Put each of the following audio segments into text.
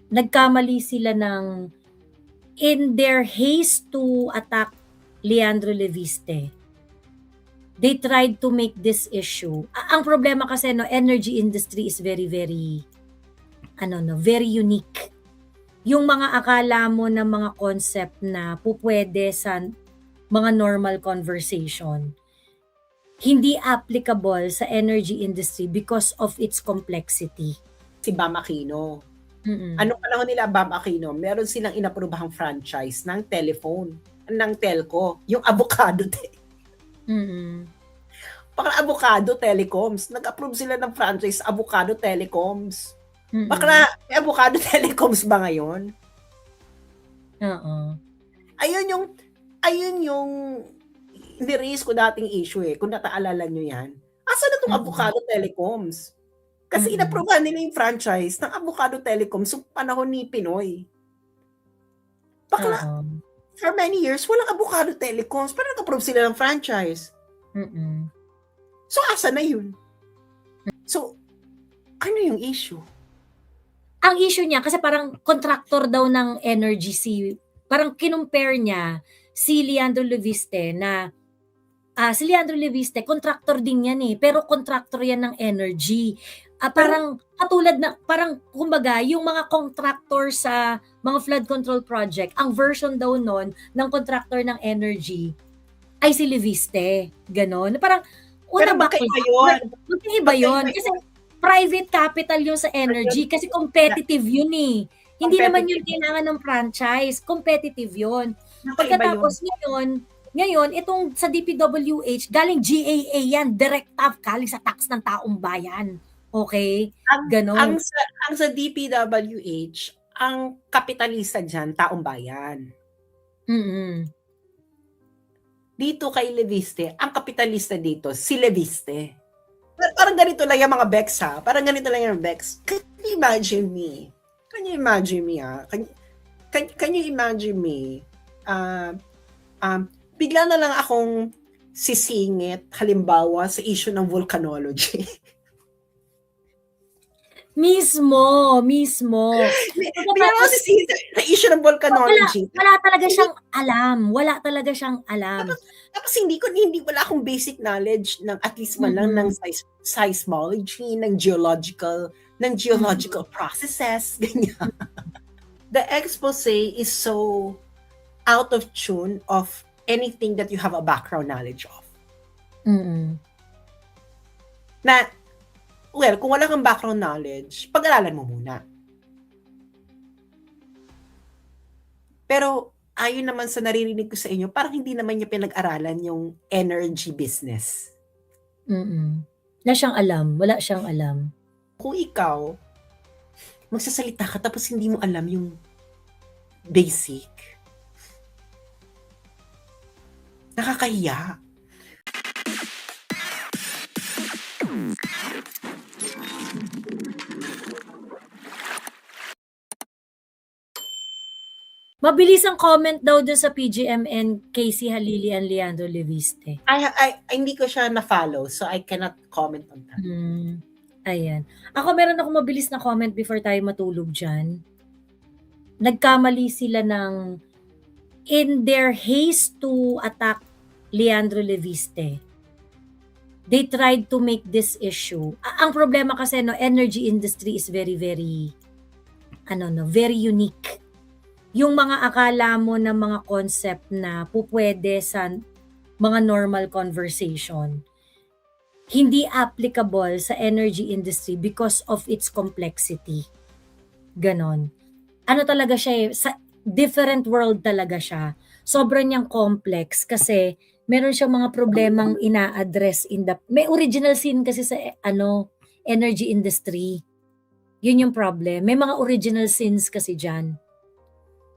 nagkamali sila in their haste to attack Leandro Leviste, they tried to make this issue. Ang problema kasi no, energy industry is very very very unique. Yung mga akala mo na mga concept na pupwede sa mga normal conversation, hindi applicable sa energy industry because of its complexity. Si Bam Aquino. Mm. Anong panahon nila Bam Aquino, meron silang inaprobahang franchise ng telephone, ng telco, yung Avocado. Mm. Parang Avocado Telecoms. Nag-approve sila ng franchise Avocado Telecoms. Mm. Bakla, may Avocado Telecoms ba ngayon? Oo. Ayun yung ni-raise ko dating issue kung nataalala nyo yan. Asa na itong Avocado Telecoms? Kasi inaprobahan nila yung franchise ng Avocado Telecoms sa panahon ni Pinoy. Bakla, for many years, walang Avocado Telecoms, pero nag-approve sila ng franchise. So, asa na yun? So, ano yung issue? Ang issue niya, kasi parang contractor daw ng energy parang kinumpare niya si Leandro Leviste na si Leandro Leviste, contractor din yan pero contractor yan ng energy. Parang katulad na, parang kumbaga, yung mga contractor sa mga flood control project, ang version daw nun ng contractor ng energy ay si Leviste. Ganon. Parang, pero magkaiba yun. Magkaiba yun. Kasi private capital yun sa energy kasi competitive yun Hindi naman yun kailangan ng franchise. Competitive yun. Pagkatapos ngayon, itong sa DPWH, galing GAA yan, direct galing sa tax ng taong bayan. Okay? Ganon. Ang sa DPWH, ang kapitalista dyan, taong bayan. Dito kay Leviste, ang kapitalista dito, si Leviste. Parang ganito lang yung mga Bex Parang ganito lang yung Bex. Can you imagine me? Can you imagine me? Bigla na lang akong sisingit, halimbawa, sa issue ng volcanology. Mismo. Sa issue ng volcanology. Wala talaga siyang alam. Tapos wala akong basic knowledge ng at least man lang ng seismology, ng geological processes, ganyan. The expose is so out of tune of anything that you have a background knowledge of. Na, kung wala kang background knowledge, pag-aralan mo muna. Pero, ayon naman sa naririnig ko sa inyo, parang hindi naman niya pinag-aralan yung energy business. Wala siyang alam. Kung ikaw, magsasalita ka tapos hindi mo alam yung basic, nakakahiya. Mabilis ang comment daw dun sa PGMN, Casey Halili and Leandro Leviste. Hindi ko siya na-follow, so I cannot comment on that. Ayan. Ako meron akong mabilis na comment before tayo matulog dyan. Nagkamali sila in their haste to attack Leandro Leviste, they tried to make this issue. Ang problema kasi energy industry is very very very unique. Yung mga akala mo na mga concept na pupwede sa mga normal conversation, hindi applicable sa energy industry because of its complexity. Ganon. Talaga siya sa different world talaga siya. Sobrang niyang complex kasi meron siyang mga problemang ina-address may original sin kasi sa energy industry. Yun yung problem. May mga original sins kasi diyan.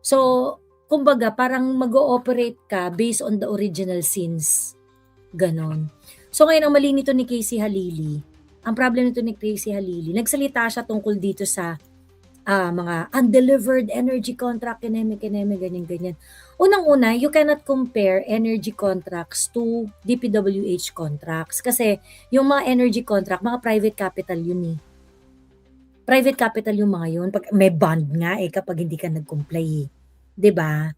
So, kumbaga parang mag-ooperate ka based on the original sins. Ganon. So ngayon ang mali nito ni Casey Halili. Ang problem nito ni Casey Halili, nagsalita siya tungkol dito sa mga undelivered energy contract, ganyan. Unang-una, you cannot compare energy contracts to DPWH contracts kasi yung mga energy contract, mga private capital yun Private capital yung mga yun. May bond nga kapag hindi ka nag-comply eh. 'Di ba?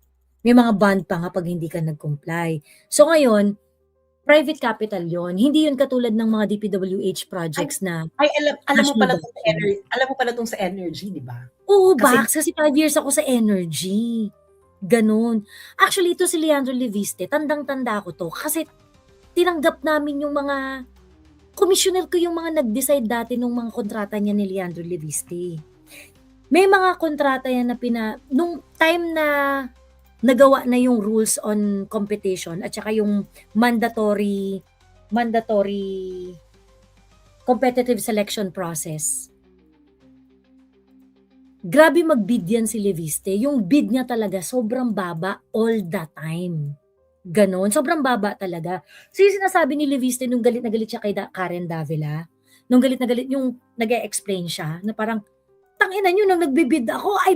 May mga bond pa nga pag hindi ka nag-comply. So ngayon, private capital yon. Hindi yun katulad ng mga DPWH Ay, projects na alam mo national pala 'tong sa backing. alam mo pala 'tong sa energy, 'di ba? Oo, Kasi Bax, kasi 5 years ako sa energy. Ganun. Actually, ito si Leandro Leviste, tandang-tanda ko 'to kasi tinanggap namin yung mga commissioner ko yung mga nag-decide dati nung mga kontrata niya ni Leandro Leviste. May mga kontrata yan na nung time na nagawa na yung rules on competition at saka yung mandatory competitive selection process. Grabe mag-bid yan si Leviste. Yung bid niya talaga sobrang baba all the time. Ganon. Sobrang baba talaga. So yung sinasabi ni Leviste nung galit na galit siya kay Karen Davila, nung galit na galit yung nag-e-explain siya na parang, tangina nyo, nang nagbibid ako, I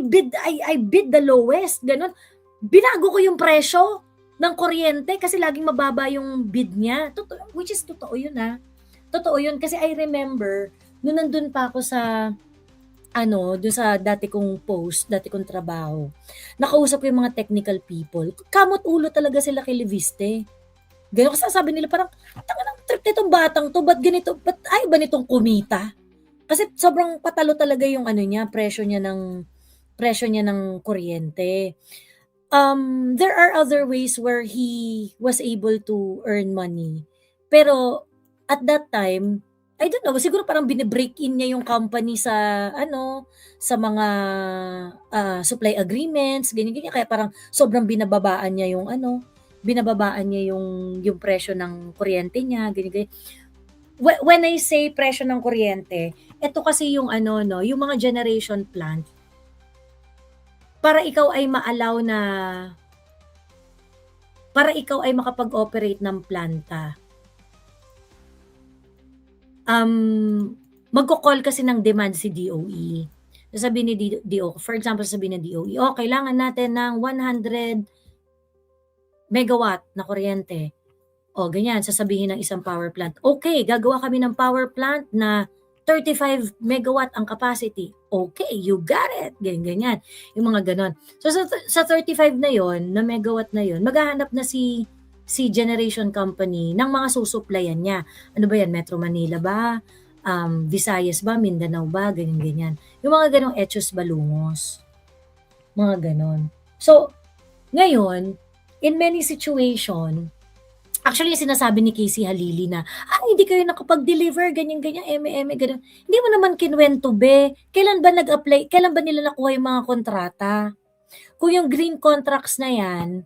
bid the lowest. Ganon. Binago ko yung presyo ng kuryente kasi laging mababa yung bid niya. Which is totoo yun ha. Totoo yun kasi I remember nung nandun pa ako sa doon sa dati kong post, dati kong trabaho, nakausap ko yung mga technical people. Kamot ulo talaga sila kay Leviste. Gano'n kasi sabi nila parang, tanga ng trip nitong batang to, ba't ganito, ba't ay ba nitong kumita? Kasi sobrang patalo talaga yung presyo niya ng kuryente. There are other ways where he was able to earn money. Pero at that time, I don't know, siguro parang bine-break in niya yung company sa mga supply agreements, ganyan-ganyan. Kaya parang sobrang binababaan niya yung presyo ng kuryente niya, ganyan-ganyan. When I say presyo ng kuryente, ito kasi yung yung mga generation plant, para ikaw ay makapag-operate ng planta, magko-call kasi ng demand si DOE. Sasabihin ni DOE, for example, sasabihin ng DOE, kailangan natin ng 100 megawatt na kuryente. Ganyan, sasabihin ng isang power plant. Okay, gagawa kami ng power plant na 35 megawatt ang capacity. Okay, you got it. Ganyan. Yung mga ganon. So sa 35 na yon, na megawatt na yon, maghahanap na si generation company ng mga susuplayan niya. Ano ba yan? Metro Manila ba? Visayas ba? Mindanao ba? Ganyan. Yung mga ganong Etos Balungos. Mga ganon. So, ngayon, in many situation, actually sinasabi ni Casey Halili na, hindi kayo nakapag-deliver, ganyan-ganyan, eme-eme, ganyan. Hindi mo naman kinwento, be. Kailan ba nag-apply? Kailan ba nila nakuha yung mga kontrata? Kung yung green contracts na yan,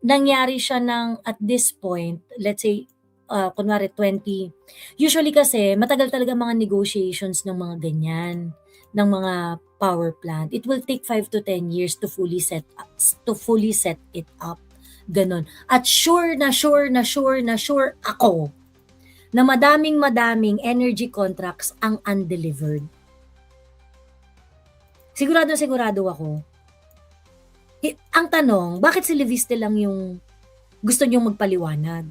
nangyari siya at this point, let's say, kunwari 20, usually kasi matagal talaga mga negotiations ng mga ganyan, ng mga power plant. It will take 5 to 10 years to fully set it up. Ganon. At sure ako na madaming energy contracts ang undelivered. Sigurado ako. Ang tanong, bakit si Leviste lang yung gusto niyong magpaliwanag?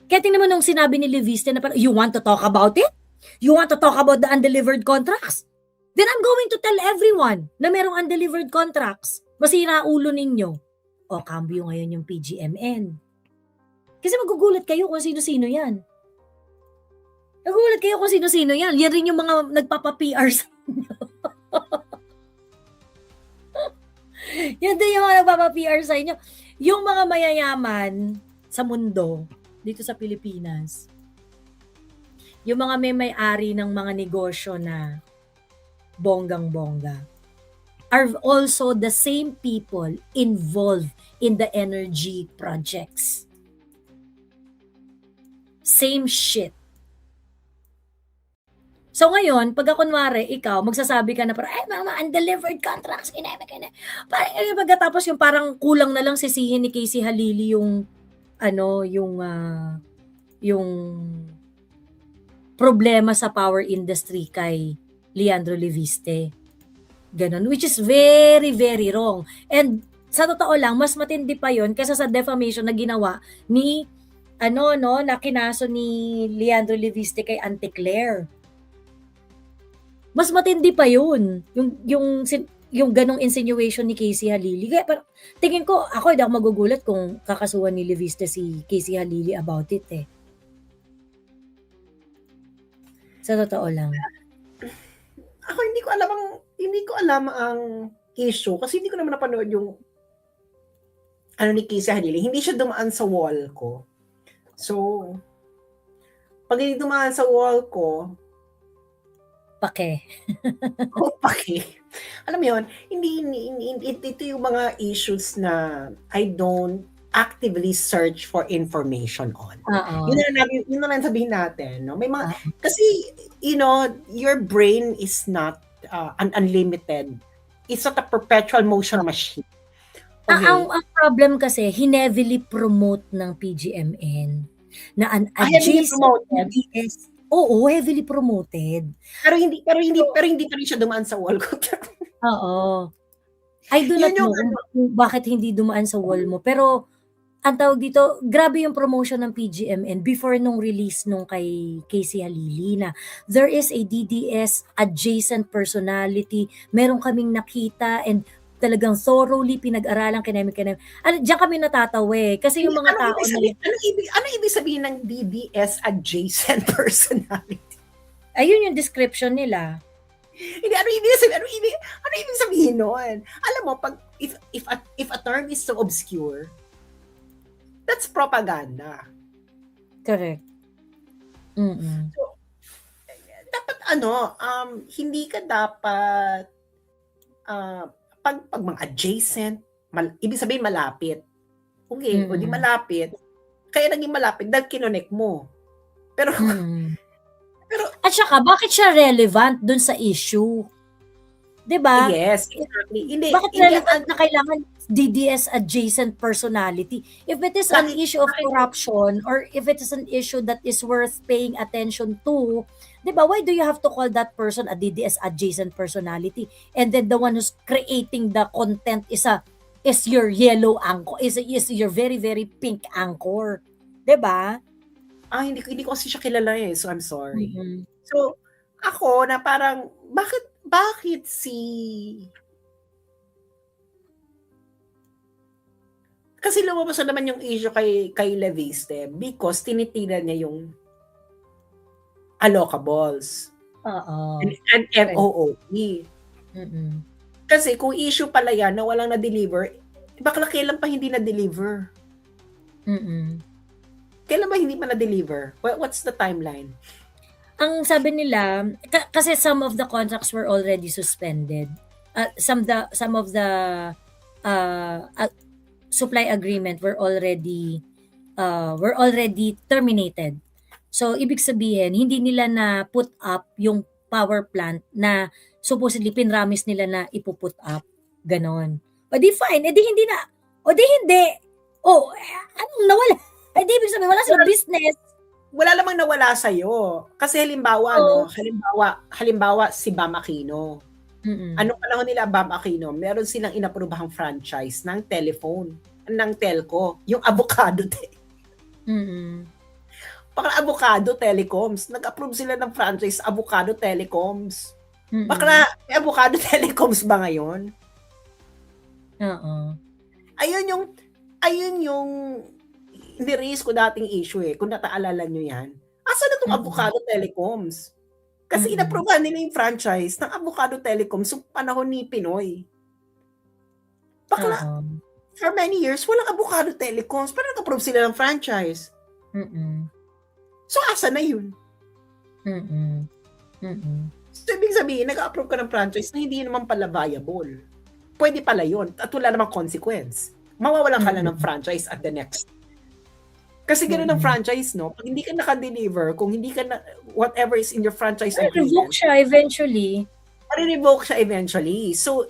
Kaya tingnan mo nung sinabi ni Leviste na parang, you want to talk about it? You want to talk about the undelivered contracts? Then I'm going to tell everyone na merong undelivered contracts. Masira ulo ninyo. Cambio ngayon yung PGMN. Kasi magugulat kayo kung sino-sino yan. Yan rin yung mga nagpapa-PR sa inyo. Yan din yung mga nagpapa-PR sa inyo. Yung mga mayayaman sa mundo, dito sa Pilipinas, yung mga may-ari ng mga negosyo na bonggang-bongga, are also the same people involved in the energy projects. Same shit. So ngayon, pag kunwari, ikaw, magsasabi ka na parang, mga undelivered contracts, parang pagkatapos yung parang kulang na lang sisihin ni Casey Halili yung problema sa power industry kay Leandro Leviste. Ganon, which is very, very wrong. And sa totoo lang, mas matindi pa yon kaysa sa defamation na ginawa ni, na kinaso ni Leandro Leviste kay Auntie Claire. Mas matindi pa yun. Yung ganong insinuation ni Casey Halili. Kaya parang, tingin ko, ako hindi ako magugulat kung kakasuhan ni Leviste si Casey Halili about it eh. Sa totoo lang. Ako hindi ko alam ang issue kasi hindi ko naman napanood yung ano ni Casey Halili. Hindi siya dumaan sa wall ko. So, pag hindi dumaan sa wall ko, Pake. alam mo yun, ito yung mga issues na I don't actively search for information on. Oo. Yun na lang sabihin natin. No? May mga, Oo. kasi, your brain is not unlimited. It's not a perpetual motion machine. Okay? Ang problem kasi, heavily promote ng PGMN na an Heavily adjacent promoted. DDS. Oo, heavily promoted. Pero hindi pa rin siya dumaan sa wall ko. Oo. I do not know kung bakit hindi dumaan sa wall mo. Pero, ang tawag dito, grabe yung promotion ng PGMN before nung release nung kay Casey Halili na there is a DDS adjacent personality. Meron kaming nakita and talagang thoroughly pinag-aralan kinamik. Diyan kami natatawa eh. Kasi yung mga tao Ano ibig sabihin ng DDS adjacent personality? Ayun yung description nila. Hindi, ano ibig sabihin nun? Alam mo, if a term is so obscure, that's propaganda. Correct. So, dapat hindi ka dapat pag mga adjacent, ibig sabihin malapit. Okay, o di malapit. Kaya naging malapit dahil kinonect mo. Pero at saka, bakit siya relevant dun sa issue? Diba? Yes, exactly. Bakit relevant na kailangan DDS adjacent personality? If it is an issue of corruption or if it is an issue that is worth paying attention to, diba, why do you have to call that person a DDS adjacent personality? And then the one who's creating the content is your yellow anchor, is your very, very pink anchor. Diba? Hindi ko kasi siya kilala eh, so I'm sorry. So, ako na parang, bakit kasi lumabas na naman yung issue kay Leviste because tinitiran niya yung allocables. Oo. And MOOE. Kasi kung issue pala yan na walang na-deliver, bakla kailan pa hindi na-deliver? Kailan ba hindi pa na-deliver? What's the timeline? Ang sabi nila, kasi some of the contracts were already suspended. Some of the supply agreement were already terminated. So, ibig sabihin, hindi nila na put up yung power plant na supposedly pinramis nila na ipuput up. Ganon. O di fine, edi hindi na. O di hindi. O, anong nawala? Edi ibig sabihin, wala silang business. Wala lamang nawala sa'yo. Kasi halimbawa, halimbawa si Bam Aquino. Anong panahon nila Bam Aquino? Meron silang inaprobahang franchise ng telephone, ng telco, yung Avocado. Avocado Telecoms. Nag-approve sila ng franchise Avocado Telecoms. Bakla, may Avocado Telecoms ba ngayon? Oo. Ayun yung ni-raise ko dating issue eh. Kung nataalala nyo yan. Asan na itong Avocado Telecoms? Kasi inaprobahan nila yung franchise ng Avocado Telecoms sa panahon ni Pinoy. Bakla, for many years, walang Avocado Telecoms. Pero nag-approve sila ng franchise. So, asa na yun? So, ibig sabihin, nag-approve ka ng franchise na hindi naman pala viable. Pwede pala yun. At wala namang consequence. Mawawalan ka lang ng franchise at the next. Kasi gano'n ang franchise, no? Pag hindi ka naka-deliver, kung hindi ka na, whatever is in your franchise agreement, revoke siya eventually. Revoke siya eventually. So,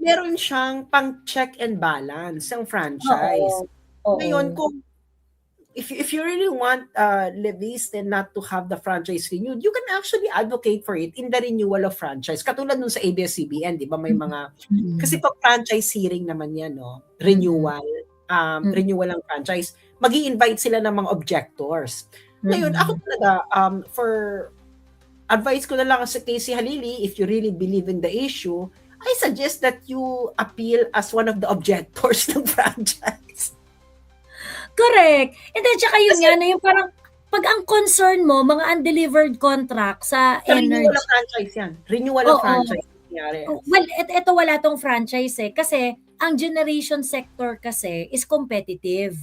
meron siyang pang-check and balance ang franchise. Ngayon, kung if you really want Leviste not to have the franchise renewed, you can actually advocate for it in the renewal of franchise. Katulad nun sa ABS-CBN, di ba? May mga, kasi pag franchise hearing naman yan, no? Renewal ng franchise, magi-invite sila ng mga objectors. Ngayon, ako talaga, advice ko na lang sa Casey Halili, if you really believe in the issue, I suggest that you appeal as one of the objectors ng franchise. Correct. And then, tsaka yun Kasi- nga, na yung parang, pag ang concern mo, mga undelivered contract sa Sa renewal energy. of franchise yan. Renewal of Oo. franchise. Nangyari. Well, ito wala tong franchise eh. Kasi, ang generation sector kasi is competitive.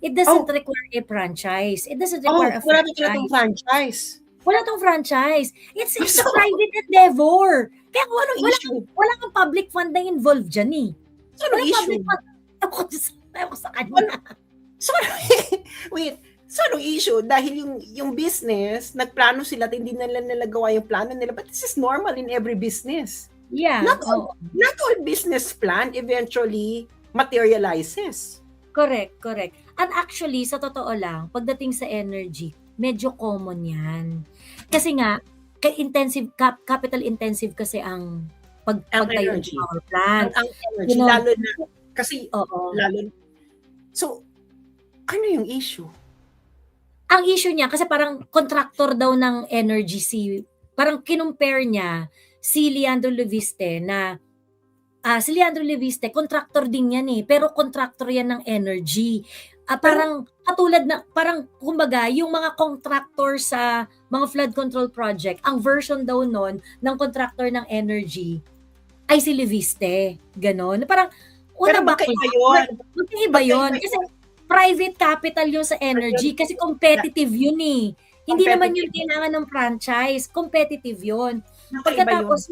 It doesn't require a franchise. It doesn't require a Wala itong franchise. franchise. Wala tong franchise. It's a So- private endeavor. Kaya kung Anong issue? wala kang public fund na involved dyan eh. So, Wala anong issue? public fund. Ewan ko sa kanya. So, wait. So, anong issue? Dahil yung business, nagplano sila at hindi nila nagawa yung plano nila. But this is normal in every business. Yeah. Not oo. all business plan eventually materializes. Correct. And actually, sa totoo lang, pagdating sa energy, medyo common yan. Kasi nga, capital intensive kasi ang pagtayo ng energy. power plant. Ang energy, You know, lalo na, kasi, Oo. so, ano yung issue? Ang issue niya, kasi parang contractor daw ng energy parang kinumpare niya si Leandro Leviste na si Leandro Leviste, contractor din yan eh, pero contractor yan ng energy. Parang katulad na, parang kumbaga, yung mga contractor sa mga flood control project, ang version daw nun ng contractor ng energy ay si Leviste. Ganon. Parang, Pero magkaiba yun. Magkaiba yun. Kasi private capital yun sa energy kasi competitive yun eh. Hindi naman yun kailangan ng franchise. Competitive yun. Pagkatapos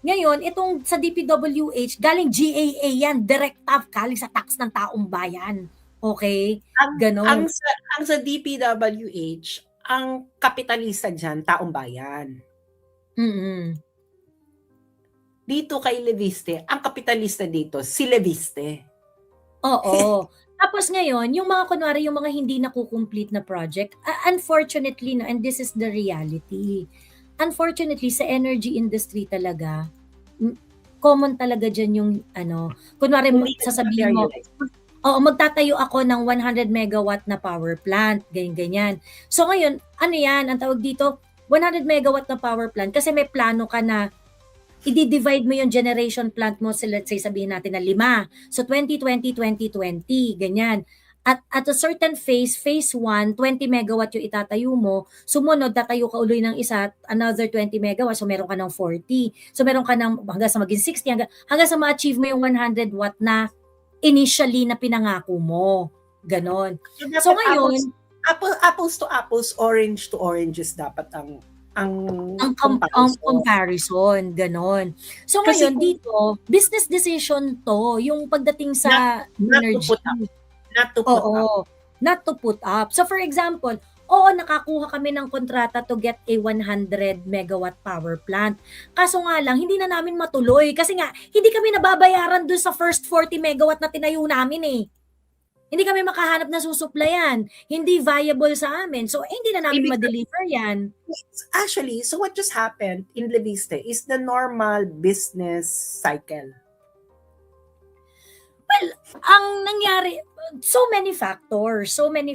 ngayon, itong sa DPWH, galing GAA yan, direct galing sa tax ng taong bayan. Okay? Ganon. Ang sa DPWH, ang kapitalista dyan, taong bayan. Mm-mm. Dito kay Leviste, ang kapitalista dito, si Leviste. Oo. Tapos ngayon, yung mga kunwari, yung mga hindi nakukomplete na project, unfortunately, and this is the reality, unfortunately, sa energy industry talaga, common talaga dyan yung, kunwari, sasabihin mo, magtatayo ako ng 100 megawatt na power plant, ganyan-ganyan. So ngayon, ano yan, ang tawag dito, 100 megawatt na power plant, kasi may plano ka na, i-divide mo yung generation plant mo, let's say sabihin natin na 5. So 2020, 2020, ganyan. At a certain phase 1, 20 megawatt yung itatayo mo. Sumunod, tatayo ka ulit ng isa, another 20 megawatt. So meron ka ng 40. So meron ka ng hanggang sa maging 60, hanggang sa ma-achieve mo yung 100 watt na initially na pinangako mo. Ganon. So ngayon, apples to apples, orange to oranges dapat ang comparison, ganon. So ngayon dito, business decision to, yung pagdating sa energy. Not to put up. So for example, nakakuha kami ng kontrata to get a 100 megawatt power plant. Kaso nga lang, hindi na namin matuloy kasi nga, hindi kami nababayaran dun sa first 40 megawatt na tinayo namin eh. Hindi kami makahanap na susuplayan. Hindi viable sa amin. So, hindi na namin ma-deliver yan. Actually, so what just happened in Leviste is the normal business cycle. Well, ang nangyari, so many factors. Hindi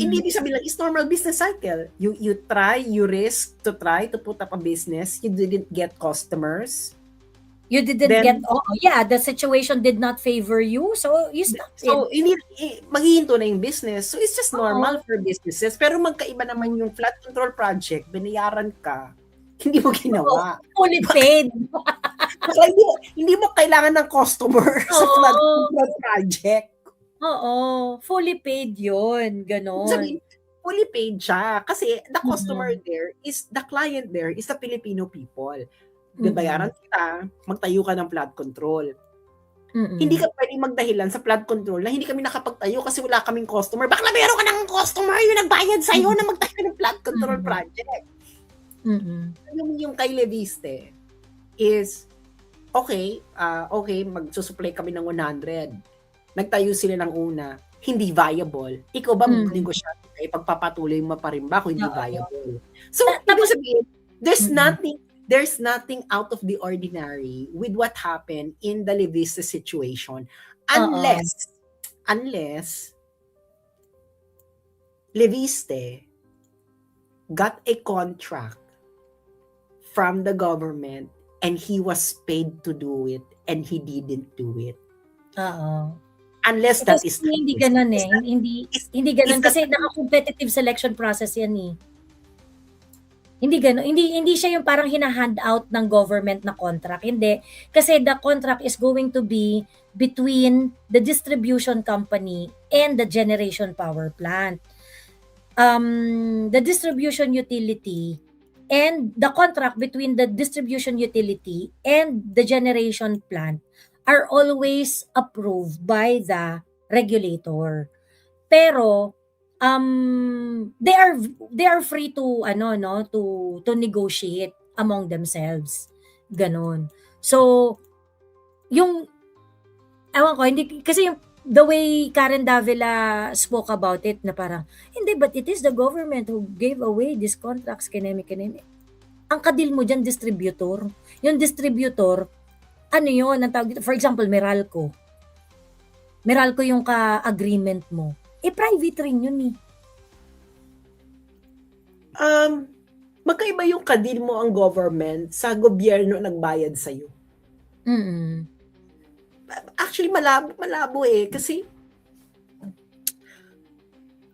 ibig sabihin lang, it's normal business cycle. You risk to try to put up a business. You didn't get customers. You didn't the situation did not favor you, so you stopped it. So, maghihinto na yung business. So, it's just normal for businesses. Pero magkaiba naman yung flood control project, binayaran ka, hindi mo ginawa. Fully paid. hindi mo kailangan ng customer sa flood control project. Oo, fully paid yun. Ganon. Sabi, fully paid siya. Kasi the customer there is, the client there is the Filipino people. Bayaran kita, magtayo ka ng flood control. Hindi ka pwedeng magdahilan sa flood control na hindi kami nakapagtayo kasi wala kaming customer. Bakla meron ka ng customer yung nagbayad sa'yo na magtayo ng flood control project. Yung kay Leviste is, okay, magsusupply kami ng 100. Nagtayo sila ng una, hindi viable. Ikaw ba mag-negosyate kayo, pagpapatuloy mo pa rin ba kung hindi viable? So, ibig sabihin, there's nothing out of the ordinary with what happened in the Leviste situation unless Leviste got a contract from the government and he was paid to do it and he didn't do it. Oo. Unless that Kasi is hindi ganun eh. Hindi ganun that- kasi naka-competitive selection process yan eh. Hindi ganun. Hindi siya yung parang hinahand out ng government na contract. Hindi. Kasi the contract is going to be between the distribution company and the generation power plant. The distribution utility and the contract between the distribution utility and the generation plant are always approved by the regulator. Pero they are free to to negotiate among themselves. Ganon. So yung ewan ko, hindi kasi yung the way Karen Davila spoke about it na parang hindi, but it is the government who gave away these contracts kineme. Ang kadil mo diyan distributor. Yung distributor ano yun, ang tawag dito, for example, Meralco. Meralco yung ka-agreement mo. Private rin yun eh. Magkaiba yung kadil mo ang government sa gobyerno nagbayad sa'yo. Actually, malabo eh. Kasi,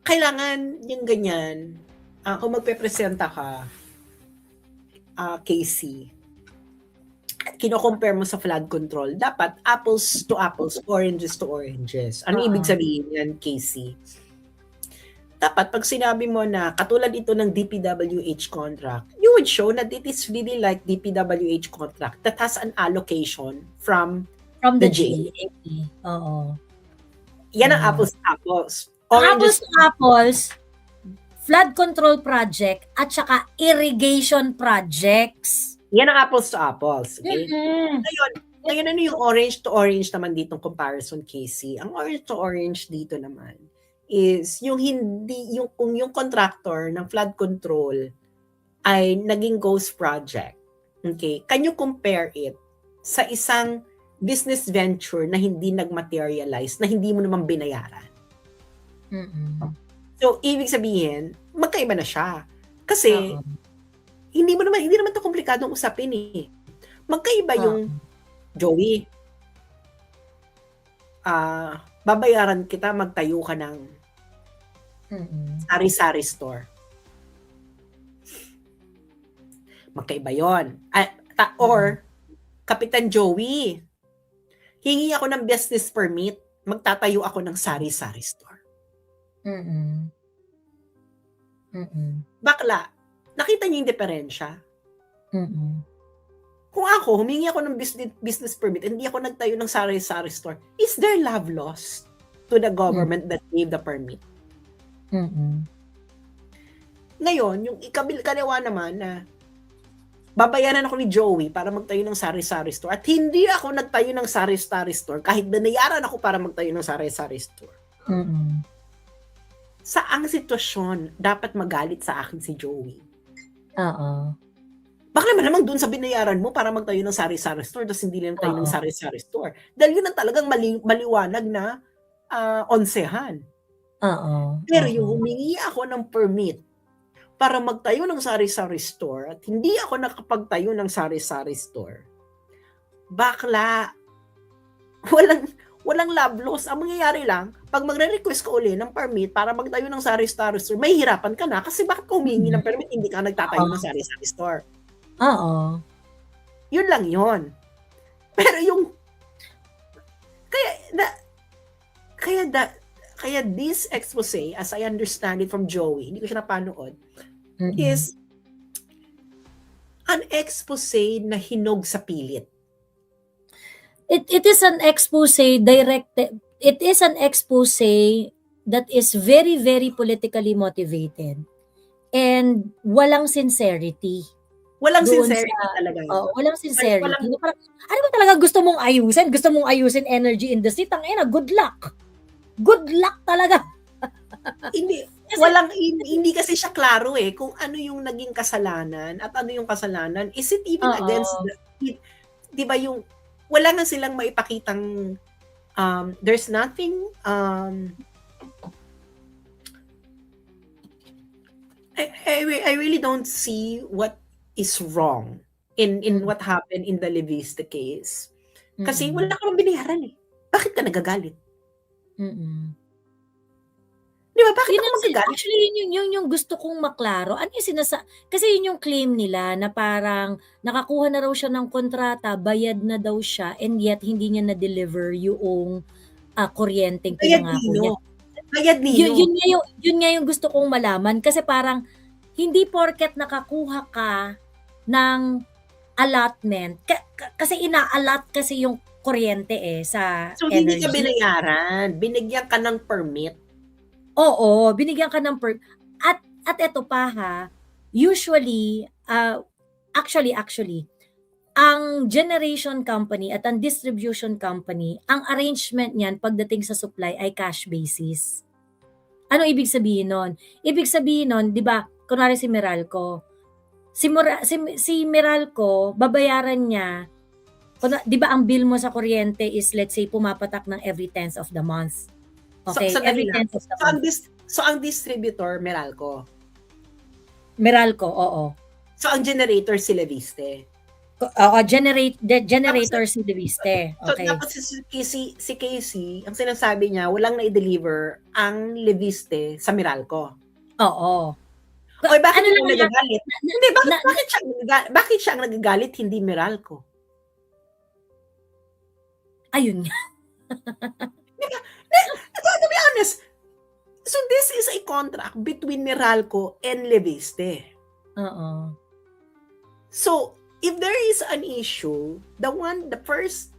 kailangan yung ganyan, kung magpe-presenta ka, Casey, kino-compare mo sa flood control, dapat apples to apples, oranges to oranges. Ano ibig sabihin yan, Casey? Dapat pag sinabi mo na katulad ito ng DPWH contract, you would show that it is really like DPWH contract that has an allocation from the GA. Oo. Yan ang apples to apples. Apples to apples, flood control project at saka irrigation projects. Yan ang apples to apples. Okay? Mm-hmm. Ngayon, ano yung orange to orange naman ditong comparison, Casey? Ang orange to orange dito naman is yung hindi, kung yung contractor ng flood control ay naging ghost project. Okay? Can you compare it sa isang business venture na hindi nag-materialize, na hindi mo naman binayaran? So, ibig sabihin, magkaiba na siya. Kasi, hindi naman to komplikadong usapin eh. Magkaiba yung Joey. Babayaran kita, magtayo ka ng sari-sari store. Magkaiba yon. Or, Kapitan Joey, hingi ako ng business permit, magtatayo ako ng sari-sari store. Bakla, nakita niyo yung diferensya? Kung ako, humingi ako ng business permit, hindi ako nagtayo ng sari-sari store, is there love lost to the government that gave the permit? Ngayon, yung kaliwa naman na babayaran ako ni Joey para magtayo ng sari-sari store at hindi ako nagtayo ng sari-sari store kahit binayaran ako para magtayo ng sari-sari store. Saang sitwasyon dapat magalit sa akin si Joey? Baka naman dun sa binayaran mo para magtayo ng sari-sari store tapos hindi lang tayo ng sari-sari store. Dahil yun ang talagang maliwanag na onsehan. Pero yung humingi ako ng permit para magtayo ng sari-sari store at hindi ako nakapagtayo ng sari-sari store, bakla, walang love loss. Ang mangyayari lang, pag magre-request ka uli ng permit para magtayo ng sari-sari store, may hirapan ka na kasi bakit ka humingi ng permit, hindi ka nagtatayo ng sari-sari store. Yun lang yun. Pero yung kaya this expose, as I understand it from Joey, hindi ko siya napanood, is an expose na hinog sa pilit. It is an expose directed. It is an expose that is very, very politically motivated and walang sincerity. Walang sincerity talaga. Walang sincerity. Ano ba talaga gusto mong ayusin? Gusto mong ayusin energy industry? Tangina, good luck. Good luck talaga. Hindi kasi siya klaro eh kung ano yung naging kasalanan at ano yung kasalanan. Is it even against di ba yung wala na silang maipakitang there's nothing I really don't see what is wrong in Mm. what happened in the Leviste case. Kasi wala Mm. ka namang binayaran, eh. Bakit ka nagagalit? Mm. 'Di ba, bakit Yun ako ang magagalit? actually yun yung gusto kong maklaro. Ano yung kasi yun yung claim nila na parang nakakuha na raw siya ng kontrata, bayad na daw siya, and yet hindi niya na-deliver yung, kuryenteng Bayad pinangako nino? niya. Bayad Yun nino? yun nga yung gusto kong malaman kasi parang hindi porket nakakuha ka ng allotment kasi ina-allot kasi yung kuryente, sa So, hindi ka energy. binayaran, binigyan ka ng permit. Oo, binigyan ka ng at eto pa ha, usually, actually, ang generation company at ang distribution company, ang arrangement niyan pagdating sa supply ay cash basis. Ano ibig sabihin nun? Ibig sabihin nun, 'di ba, kunwari si Meralco, si Meralco babayaran niya, 'di ba ang bill mo sa kuryente is, let's say, pumapatak ng every 10th of the month. So, Okay, sandali every lang. 10th of the So, month. ang distributor Meralco. Meralco, oo. So, ang generator si Leviste. Oo, Tapos generator si Leviste, so, okey. tapos si Casey, ang sinasabi niya walang nai-deliver ang Leviste sa Meralco. Oo. Oy, bakit Ano ikaw lang nagagalit? na Hindi, na na bakit siya ang nagagalit, hindi Meralco? ayun nga. 'Di ba? To be honest, so this is a contract between Meralco and Leviste. Oo. So, if there is an issue, the first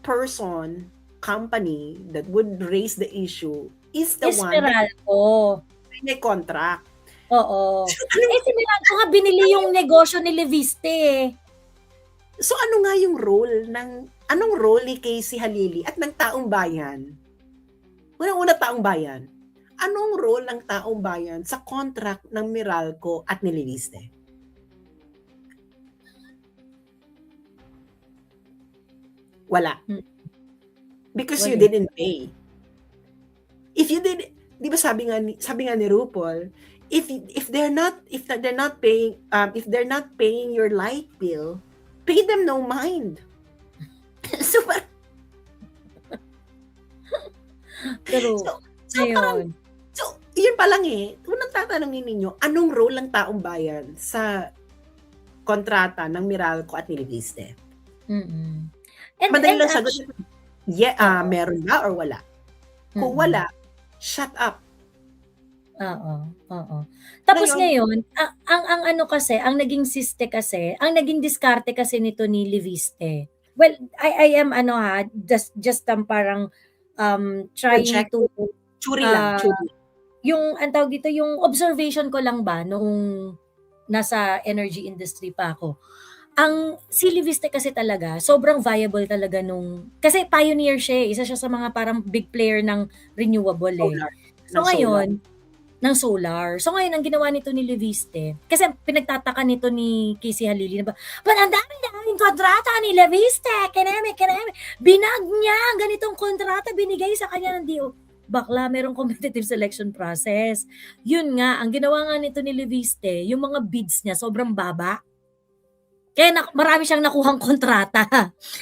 person, company that would raise the issue is the Is one that Meralco. may contract. Oo. Ano, Si Meralco nga binili yung negosyo ni Leviste, eh. so anong role ni Casey Halili at ng taong bayan? Unang-una, taong bayan. Anong role ng taong bayan sa contract ng Meralco at ni Leviste? Wala. Because you Wala. didn't pay. If you did, 'di ba sabi nga ni RuPaul, if they're not paying your light bill, pay them no mind. So, True. so parang, Ayun. so yun pa lang, eh. Unang tatanungin ninyo, anong role ng taong bayan sa kontrata ng Meralco at ni Leviste? Mm. Madali lang sagot. Actually, oo. Meron ba or wala? Kung wala, shut up. Oo, oo. Tapos Ngayon, ngayon, ang ano kasi, ang naging ang naging diskarte kasi nito ni Leviste. Well, I am ano just parang trying project, to churi lang, ah, churi. yung ang tawag dito, yung observation ko lang ba noong nasa energy industry pa ako. Ang si Leviste kasi talaga sobrang viable talaga kasi pioneer siya, isa siya sa mga parang big player ng renewable, eh. Solar, So ng solar. ngayon ng solar. So ngayon ang ginawa nito ni Leviste, kasi pinagtataka nito ni Casey Halili na "Ba't ang dami-daming kontrata ni Leviste, kineme. Binag niya ang ganitong kontrata binigay sa kanya ng DO." Bakla, merong competitive selection process. Yun nga, ang ginawa nga nito ni Leviste, yung mga bids niya sobrang baba. Kaya marami siyang nakuhang kontrata.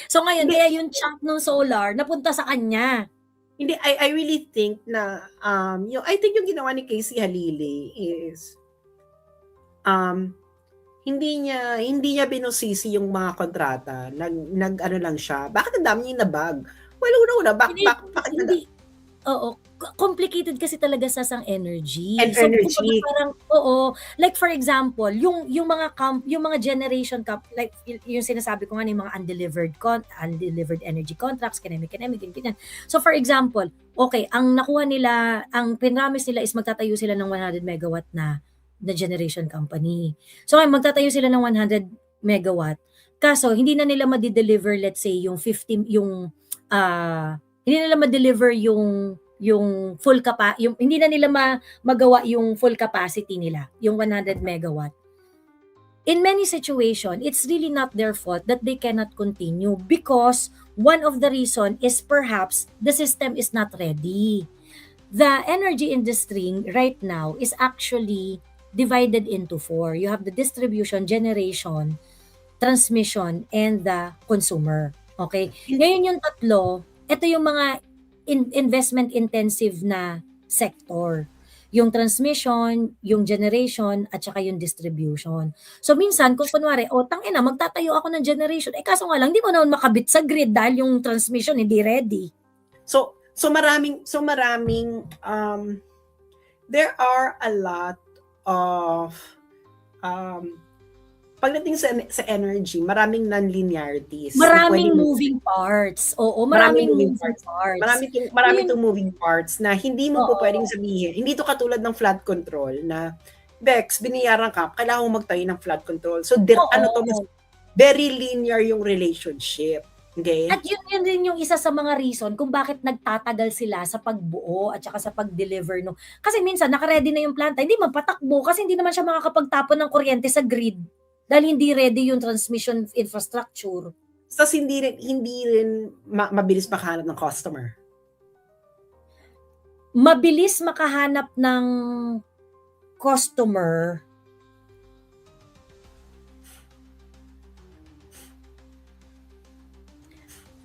So ngayon, Hindi, kaya yung chunk ng solar napunta sa kanya. hindi, I really think na, I think yung ginawa ni Casey Halili is, hindi niya binusisi yung mga kontrata. Nag-ano lang siya. Bakit ang dami niya nabag? Well, una-una, Hindi bakit hindi oo, complicated kasi talaga sa energy. and So kumbaga energy? parang oo, like for example, yung mga generation like yung sinasabi ko nga yung mga undelivered energy contracts, kineme, ganyan. So for example, okay, ang nakuha nila, ang pinramis nila is magtatayo sila ng 100 megawatt na generation company. So ngayon magtatayo sila ng 100 megawatt, kaso hindi na nila ma-de-deliver, let's say yung 50 hindi nila ma-deliver yung hindi na nila magawa yung full capacity nila, yung 100 megawatt. In many situation, it's really not their fault that they cannot continue because one of the reason is perhaps the system is not ready. The energy industry right now is actually divided into 4. You have the distribution, generation, transmission, and the consumer. Okay? Ngayon yung tatlo, ito yung mga investment intensive na sector. Yung transmission, yung generation, at saka yung distribution. So minsan, kung kunwari, tangina, magtatayo ako ng generation, kaso nga lang, di mo naman makabit sa grid dahil yung transmission hindi ready. So maraming there are a lot of pagdating sa energy, maraming non-linearities. Maraming moving parts. Oo, maraming moving parts. Marami itong moving parts na hindi mo po pwedeng sabihin. Hindi to katulad ng flood control na, Bex, biniyaran ka, kailangan mo magtayo ng flood control. So, very linear yung relationship. Okay? At yun din yung isa sa mga reason kung bakit nagtatagal sila sa pagbuo at saka sa pag-deliver. No? Kasi minsan, nakaready na yung planta, hindi mapatakbo kasi hindi naman siya makakapagtapon ng kuryente sa grid. Dahil hindi ready yung transmission infrastructure. So, hindi rin mabilis makahanap ng customer. Mabilis makahanap ng customer.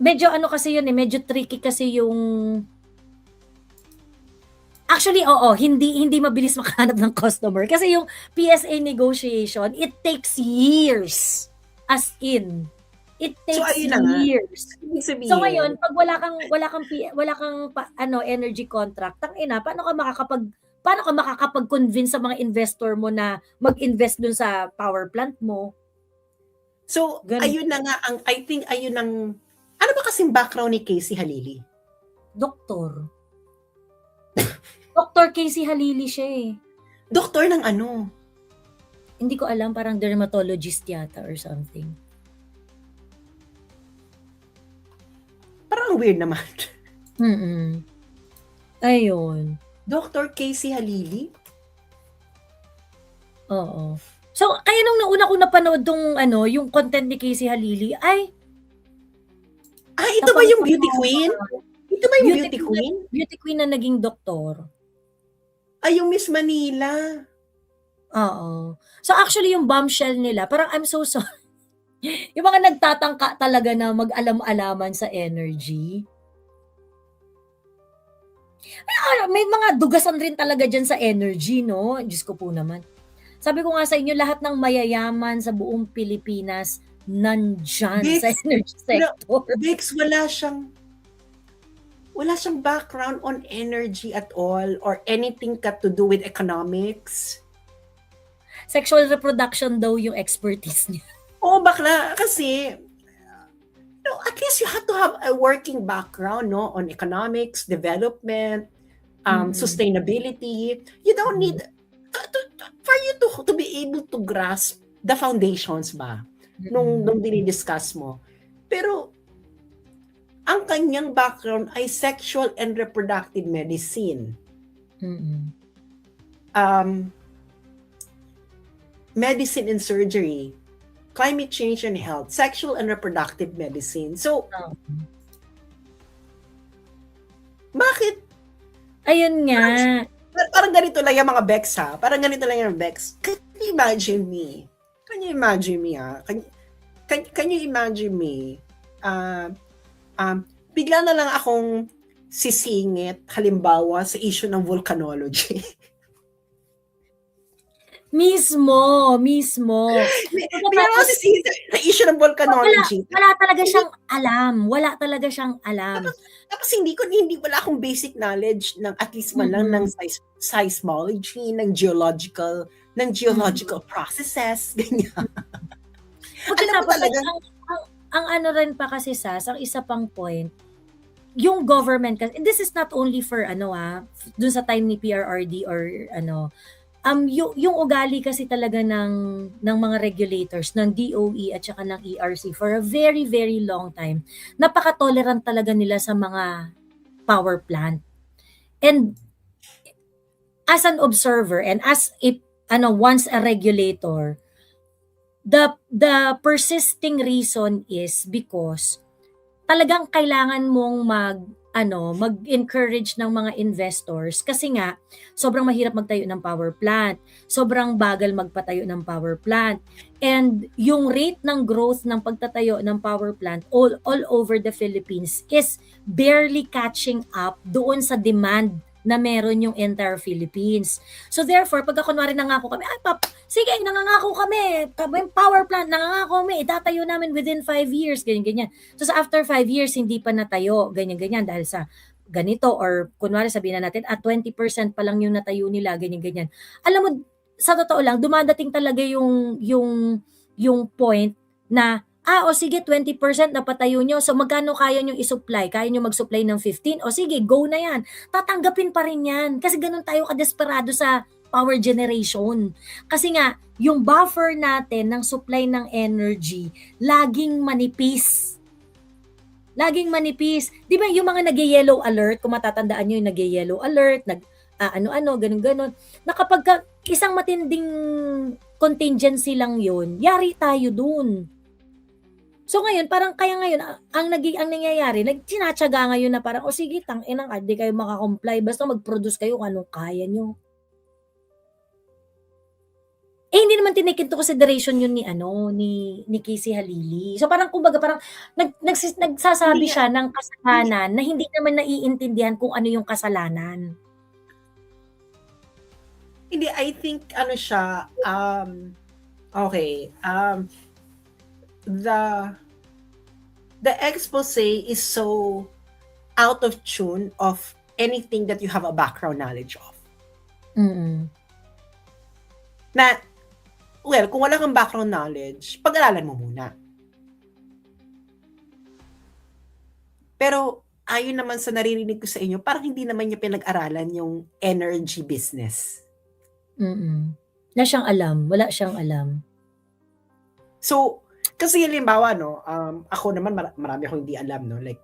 Medyo kasi yun medyo tricky kasi yung actually, hindi mabilis makahanap ng customer. Kasi yung PSA negotiation, it takes years. As in, it takes years. So ngayon, pag wala kang energy contract, paano ka makakapag-convince sa mga investor mo na mag-invest dun sa power plant mo? So, ayun na nga I think ayun ang ano ba kasing background ni Casey Halili? Doktor. Dr. Casey Halili siya eh. Doktor ng ano? Hindi ko alam, parang dermatologist yata or something. Parang weird naman. Ayun. Dr. Casey Halili? Oo. So, kaya nung nauna ko napanood yung content ni Casey Halili, ito ba yung beauty queen? Ito ba yung beauty queen? Beauty queen na naging doktor. Ay, yung Miss Manila. Oo. So actually yung bombshell nila, parang I'm so sorry. Yung mga nagtatangka talaga na mag-alam-alaman sa energy. May mga dugasan rin talaga dyan sa energy, no? Diyos ko po naman. Sabi ko nga sa inyo, lahat ng mayayaman sa buong Pilipinas nandyan sa energy sector. Bix, wala siyang background on energy at all or anything got to do with economics. Sexual reproduction daw yung expertise niya. Bakla. Kasi, at least you have to have a working background, no, on economics, development, sustainability. You don't need, for you to be able to grasp the foundations ba, nung dinidiscuss mo. Pero, ang kanyang background ay sexual and reproductive medicine. Medicine and surgery, climate change and health, sexual and reproductive medicine. So, bakit? Ayun nga. Parang ganito lang yung mga Bex, ha? Parang ganito lang yung Bex. Can you imagine me? Can you imagine me? Bigla na lang akong sisingit, halimbawa, sa issue ng volcanology. Mismo. Bigla na akong sisingit sa issue ng volcanology. Wala talaga siyang alam. Tapos wala akong basic knowledge ng at least man lang ng seismology, ng geological processes, ganyan. Alam mo talaga, ang ano rin pa kasi ang isa pang point, yung government kasi, this is not only for dun sa time ni PRRD or yung ugali kasi talaga ng mga regulators, ng DOE at saka ng ERC for a very, very long time. Napaka-tolerant talaga nila sa mga power plant. And as an observer and as once a regulator, the persisting reason is because talagang kailangan mong mag-encourage ng mga investors kasi nga sobrang mahirap magtayo ng power plant, sobrang bagal magpatayo ng power plant, and yung rate ng growth ng pagtatayo ng power plant all over the Philippines is barely catching up doon sa demand na meron yung entire Philippines. So therefore, pagka kunwari nangako kami, ay pap, sige, nangangako kami, power plant, nangangako kami, itatayo namin within 5 years, ganyan-ganyan. So sa after 5 years, hindi pa natayo, ganyan-ganyan, dahil sa ganito, or kunwari sabihin na natin, at 20% pa lang yung natayo nila, ganyan-ganyan. Alam mo, sa totoo lang, dumadating talaga yung point na, o sige, 20% na patayo nyo, so magkano kaya nyo i-supply? Kaya nyo mag-supply ng 15? O sige, go na yan. Tatanggapin pa rin yan. Kasi ganun tayo kadesperado sa power generation. Kasi nga, yung buffer natin ng supply ng energy, laging manipis. Laging manipis. Di ba yung mga nag-yellow alert, kung matatandaan nyo yung nag-yellow alert, ganun-ganon, na kapag isang matinding contingency lang yun, yari tayo dun. So ngayon, parang kaya ngayon, ang nangyayari, sinatsaga ngayon na parang, sige, tang-inang, di kayo makakomply, basta mag-produce kayo kung anong kaya nyo. Hindi naman tinake into consideration yun ni Casey Halili. So parang kumbaga parang nagsasabi siya ng kasalanan na hindi naman naiintindihan kung ano yung kasalanan. Hindi, I think siya, okay, the expose is so out of tune of anything that you have a background knowledge of. Mm. Na, well, kung wala kang background knowledge, pag-aralan mo muna. Pero, ayon naman sa naririnig ko sa inyo, parang hindi naman niya pinag-aralan yung energy business. Wala siyang alam. So, kasi halimbawa, ako naman marami akong hindi alam, like,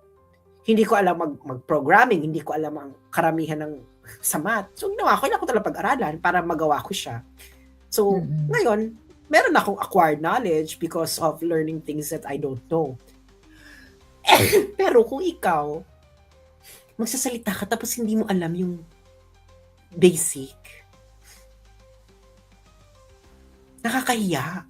hindi ko alam mag-programming, hindi ko alam ang karamihan ng sa math. So, ginawa ko, kailangan ko talaga pag-aralan para magawa ko siya. So, ngayon, meron akong acquired knowledge because of learning things that I don't know. Pero kung ikaw, magsasalita ka tapos hindi mo alam yung basic, nakakahiya.